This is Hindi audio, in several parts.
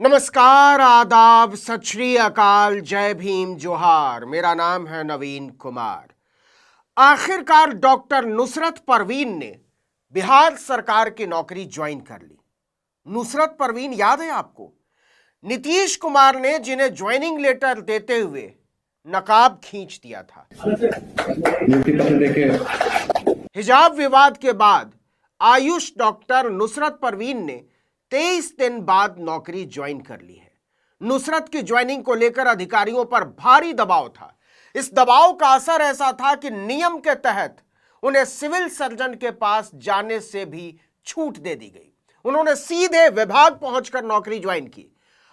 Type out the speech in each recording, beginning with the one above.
नमस्कार, आदाब, सत श्री अकाल, जय भीम, जोहार। मेरा नाम है नवीन कुमार। आखिरकार डॉक्टर नुसरत परवीन ने बिहार सरकार की नौकरी ज्वाइन कर ली। नुसरत परवीन याद है आपको? नीतीश कुमार ने जिन्हें ज्वाइनिंग लेटर देते हुए नकाब खींच दिया था। हिजाब विवाद के बाद आयुष डॉक्टर नुसरत परवीन ने 23 दिन बाद नौकरी ज्वाइन कर ली है। नुसरत की ज्वाइनिंग को लेकर अधिकारियों पर भारी दबाव था। इस दबाव का असर ऐसा था कि नियम के तहत उन्हें सिविल सर्जन के पास जाने से भी छूट दे दी गई। उन्होंने सीधे विभाग पहुंचकर नौकरी ज्वाइन की।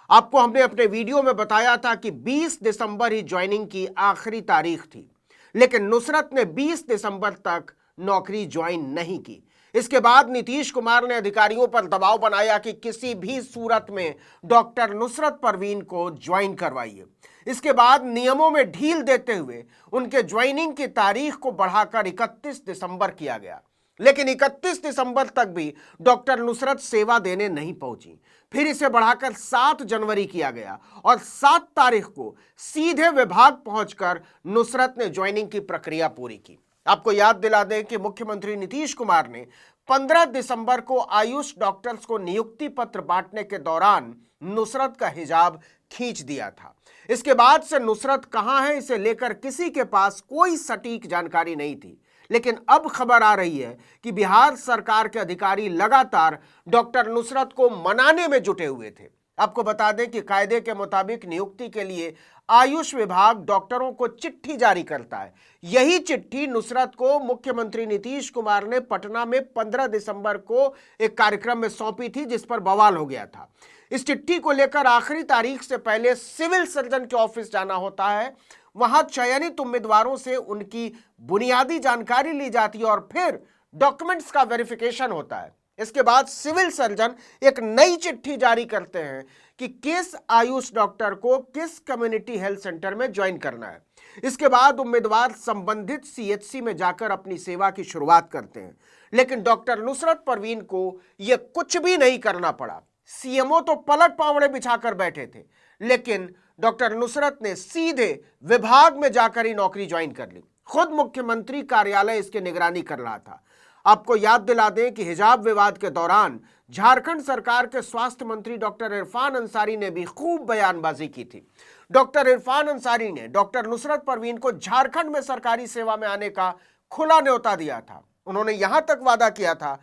आपको हमने अपने वीडियो में बताया था कि 20 दिसंबर ही ज्वाइनिंग की आखिरी तारीख थी, लेकिन नुसरत ने 20 दिसंबर तक नौकरी ज्वाइन नहीं की। इसके बाद नीतीश कुमार ने अधिकारियों पर दबाव बनाया कि किसी भी सूरत में डॉक्टर नुसरत परवीन को ज्वाइन करवाइए। इसके बाद नियमों में ढील देते हुए उनके ज्वाइनिंग की तारीख को बढ़ाकर 31 दिसंबर किया गया, लेकिन 31 दिसंबर तक भी डॉक्टर नुसरत सेवा देने नहीं पहुंची। फिर इसे बढ़ाकर 7 जनवरी किया गया और 7 तारीख को सीधे विभाग पहुंचकर नुसरत ने ज्वाइनिंग की प्रक्रिया पूरी की। आपको याद दिला दें कि मुख्यमंत्री नीतीश कुमार ने 15 दिसंबर को आयुष डॉक्टर्स को नियुक्ति पत्र बांटने के दौरान नुसरत का हिजाब खींच दिया था। इसके बाद से नुसरत कहां है, इसे लेकर किसी के पास कोई सटीक जानकारी नहीं थी। लेकिन अब खबर आ रही है कि बिहार सरकार के अधिकारी लगातार डॉक्टर नुसरत को मनाने में जुटे हुए थे। आपको बता दें कि कायदे के मुताबिक नियुक्ति के लिए आयुष विभाग डॉक्टरों को चिट्ठी जारी करता है। यही चिट्ठी नुसरत को मुख्यमंत्री नीतीश कुमार ने पटना में 15 दिसंबर को एक कार्यक्रम में सौंपी थी, जिस पर बवाल हो गया था। इस चिट्ठी को लेकर आखिरी तारीख से पहले सिविल सर्जन के ऑफिस जाना होता है। वहां चयनित उम्मीदवारों से उनकी बुनियादी जानकारी ली जाती है और फिर डॉक्यूमेंट्स का वेरिफिकेशन होता है। इसके बाद सिविल सर्जन एक नई चिट्ठी जारी करते हैं कि किस आयुष डॉक्टर को किस कम्युनिटी हेल्थ सेंटर में ज्वाइन करना है। इसके बाद उम्मीदवार संबंधित सीएचसी में जाकर अपनी सेवा की शुरुआत करते हैं। लेकिन डॉक्टर नुसरत परवीन को यह कुछ भी नहीं करना पड़ा। सीएमओ तो पलट पावड़े बिछाकर बैठे थे, लेकिन डॉक्टर नुसरत ने सीधे विभाग में जाकर ही नौकरी ज्वाइन कर ली। खुद मुख्यमंत्री कार्यालय इसकी निगरानी कर रहा था। आपको याद दिला दें कि हिजाब विवाद के दौरान झारखंड सरकार के स्वास्थ्य मंत्री डॉक्टर इरफान अंसारी ने भी खूब बयानबाजी की थी। डॉक्टर इरफान अंसारी ने डॉक्टर नुसरत परवीन को झारखंड में सरकारी सेवा में आने का खुला न्योता दिया था। उन्होंने यहां तक वादा किया था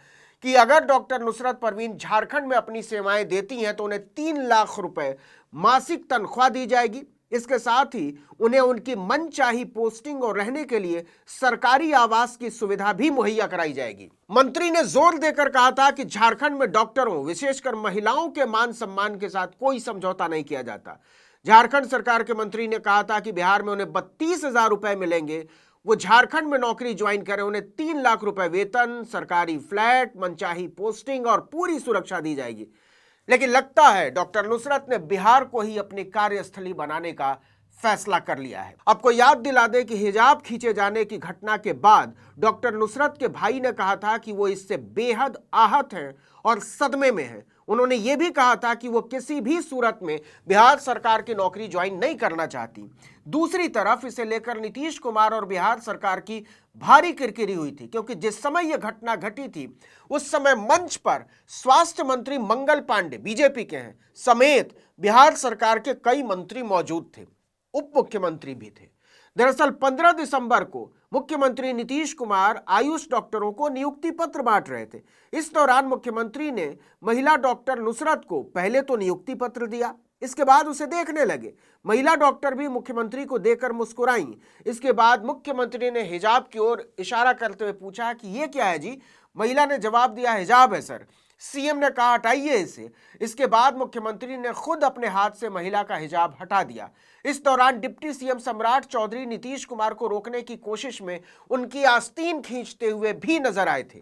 कि अगर डॉक्टर नुसरत परवीन झारखंड में अपनी सेवाएं देती हैं तो उन्हें 3 लाख रुपए मासिक तनख्वाह दी जाएगी। इसके साथ ही उन्हें उनकी मनचाही पोस्टिंग और रहने के लिए सरकारी आवास की सुविधा भी मुहैया कराई जाएगी। मंत्री ने जोर देकर कहा था कि झारखंड में डॉक्टरों, विशेषकर महिलाओं के मान सम्मान के साथ कोई समझौता नहीं किया जाता। झारखंड सरकार के मंत्री ने कहा था कि बिहार में उन्हें 32,000 रुपए मिलेंगे। वो झारखंड में नौकरी ज्वाइन करें, उन्हें 3 लाख रुपए वेतन, सरकारी फ्लैट, मनचाही पोस्टिंग और पूरी सुरक्षा दी जाएगी। लेकिन लगता है डॉक्टर नुसरत ने बिहार को ही अपनी कार्यस्थली बनाने का फैसला कर लिया है। आपको याद दिला दें कि हिजाब खींचे जाने की घटना के बाद डॉक्टर नुसरत के भाई ने कहा था कि वो इससे बेहद आहत हैं और सदमे में हैं। उन्होंने ये भी कहा था कि वो किसी भी सूरत में बिहार सरकार की नौकरी ज्वाइन नहीं करना चाहती। दूसरी तरफ इसे लेकर नीतीश कुमार और बिहार सरकार की भारी किरकिरी हुई थी, क्योंकि जिस समय यह घटना घटी थी उस समय मंच पर स्वास्थ्य मंत्री मंगल पांडे, बीजेपी के हैं, समेत बिहार सरकार के कई मंत्री मौजूद थे, उप मुख्यमंत्री भी थे। दरअसल 15 दिसंबर को मुख्यमंत्री नीतीश कुमार आयुष डॉक्टरों को नियुक्ति पत्र बांट रहे थे। इस दौरान मुख्यमंत्री ने महिला डॉक्टर नुसरत को पहले तो नियुक्ति पत्र दिया, इसके बाद उसे देखने लगे। महिला डॉक्टर भी मुख्यमंत्री को देखकर मुस्कुराईं। इसके बाद मुख्यमंत्री ने हिजाब की ओर इशारा करते हुए पूछा कि ये क्या है जी? महिला ने जवाब दिया, हिजाब है सर। सीएम ने कहा हटाइए इसे। इसके बाद मुख्यमंत्री ने खुद अपने हाथ से महिला का हिजाब हटा दिया। इस दौरान डिप्टी सीएम सम्राट चौधरी नीतीश कुमार को रोकने की कोशिश में उनकी आस्तीन खींचते हुए भी नजर आए थे,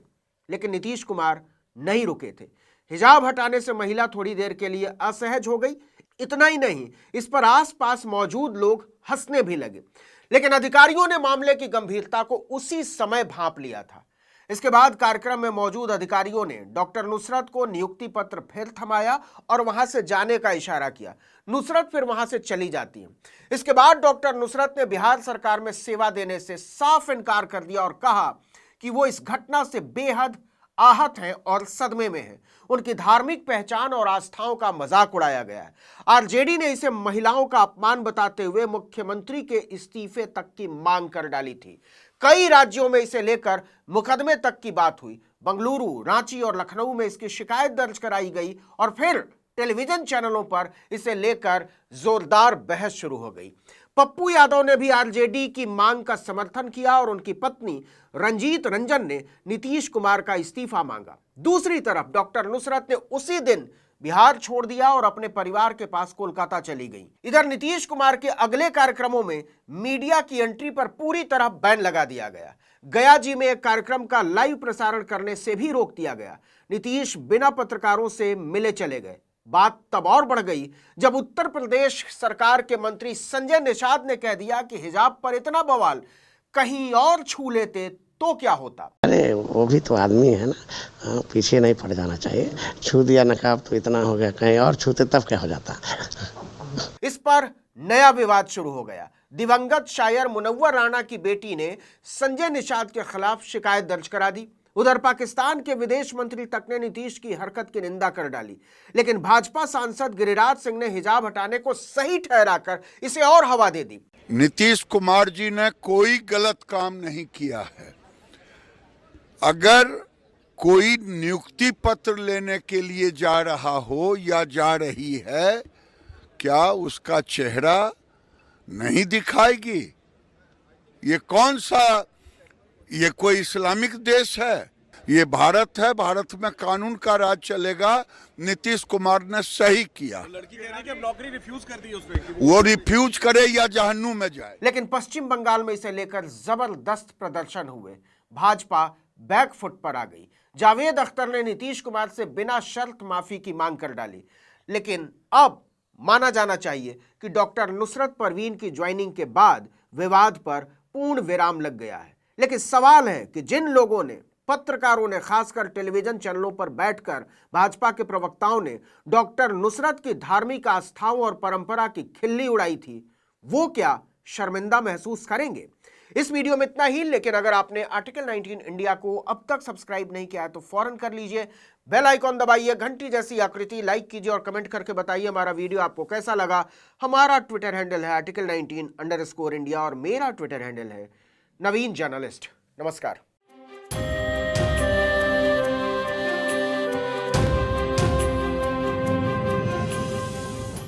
लेकिन नीतीश कुमार नहीं रुके थे। हिजाब हटाने से महिला थोड़ी देर के लिए असहज हो गई। इतना ही नहीं, इस पर आसपास मौजूद लोग हंसने भी लगे। लेकिन अधिकारियों ने मामले की गंभीरता को उसी समय भांप लिया था। इसके बाद कार्यक्रम में मौजूद अधिकारियों ने डॉक्टर नुसरत को नियुक्ति पत्र फिर थमाया और वहां से जाने का इशारा किया। नुसरत फिर वहां से चली जाती है। इसके बाद डॉक्टर नुसरत ने बिहार सरकार में सेवा देने से साफ इनकार कर दिया और कहा कि वो इस घटना से बेहद आहत हैं और सदमे में हैं। उनकी धार्मिक पहचान और आस्थाओं का मजाक उड़ाया गया है। आरजेडी ने इसे महिलाओं का अपमान बताते हुए मुख्यमंत्री के इस्तीफे तक की मांग कर डाली थी। कई राज्यों में इसे लेकर मुकदमे तक की बात हुई। बंगलुरु, रांची और लखनऊ में इसकी शिकायत दर्ज कराई गई और फिर टेलीविजन चैनलों पर इसे लेकर जोरदार बहस शुरू हो गई। पप्पू यादव ने भी आरजेडी की मांग का समर्थन किया और उनकी पत्नी रंजीत रंजन ने नीतीश कुमार का इस्तीफा मांगा। दूसरी तरफ डॉक्टर नुसरत ने उसी दिन बिहार छोड़ दिया और अपने परिवार के पास कोलकाता चली गई। इधर नीतीश कुमार के अगले कार्यक्रमों में मीडिया की एंट्री पर पूरी तरह बैन लगा दिया गया। गया जी में एक कार्यक्रम का लाइव प्रसारण करने से भी रोक दिया गया। नीतीश बिना पत्रकारों से मिले चले गए। बात तब और बढ़ गई जब उत्तर प्रदेश सरकार के मंत्री संजय निषाद ने कह दिया कि हिजाब पर इतना बवाल कहीं और छू लेते तो क्या होता। अरे वो भी तो आदमी है ना, पीछे नहीं पड़ जाना चाहिए। छू दिया नकाब तो इतना हो गया, कहीं और छूते तब क्या हो जाता। इस पर नया विवाद शुरू हो गया। दिवंगत शायर मुनव्वर राणा की बेटी ने संजय निषाद के खिलाफ शिकायत दर्ज करा दी। उधर पाकिस्तान के विदेश मंत्री तक ने नीतीश की हरकत की निंदा कर डाली, लेकिन भाजपा सांसद गिरिराज सिंह ने हिजाब हटाने को सही ठहराकर इसे और हवा दे दी। नीतीश कुमार जी ने कोई गलत काम नहीं किया है। अगर कोई नियुक्ति पत्र लेने के लिए जा रहा हो या जा रही है, क्या उसका चेहरा नहीं दिखाएगी? ये कौन सा, ये कोई इस्लामिक देश है? ये भारत है, भारत में कानून का राज चलेगा। नीतीश कुमार ने सही किया। लड़की कह रही है कि अब नौकरी रिफ्यूज कर दी उसने। वो रिफ्यूज करे या जहन्नुम में जाए। लेकिन पश्चिम बंगाल में इसे लेकर जबरदस्त प्रदर्शन हुए। भाजपा बैकफुट पर आ गई। जावेद अख्तर ने नीतीश कुमार से बिना शर्त माफी की मांग कर डाली। लेकिन अब माना जाना चाहिए कि डॉक्टर नुसरत परवीन की ज्वाइनिंग के बाद विवाद पर पूर्ण विराम लग गया है। लेकिन सवाल है कि जिन लोगों ने, पत्रकारों ने, खासकर टेलीविजन चैनलों पर बैठकर भाजपा के प्रवक्ताओं ने डॉक्टर नुसरत की धार्मिक आस्थाओं और परंपरा की खिल्ली उड़ाई थी, वो क्या शर्मिंदा महसूस करेंगे? इस वीडियो में इतना ही। लेकिन अगर आपने आर्टिकल 19 इंडिया को अब तक सब्सक्राइब नहीं किया है तो फौरन कर लीजिए। बेल आइकॉन दबाइए, घंटी जैसी आकृति लाइक कीजिए और कमेंट करके बताइए हमारा वीडियो आपको कैसा लगा। हमारा ट्विटर हैंडल है article19_India और मेरा ट्विटर हैंडल है नवीन जर्नलिस्ट। नमस्कार।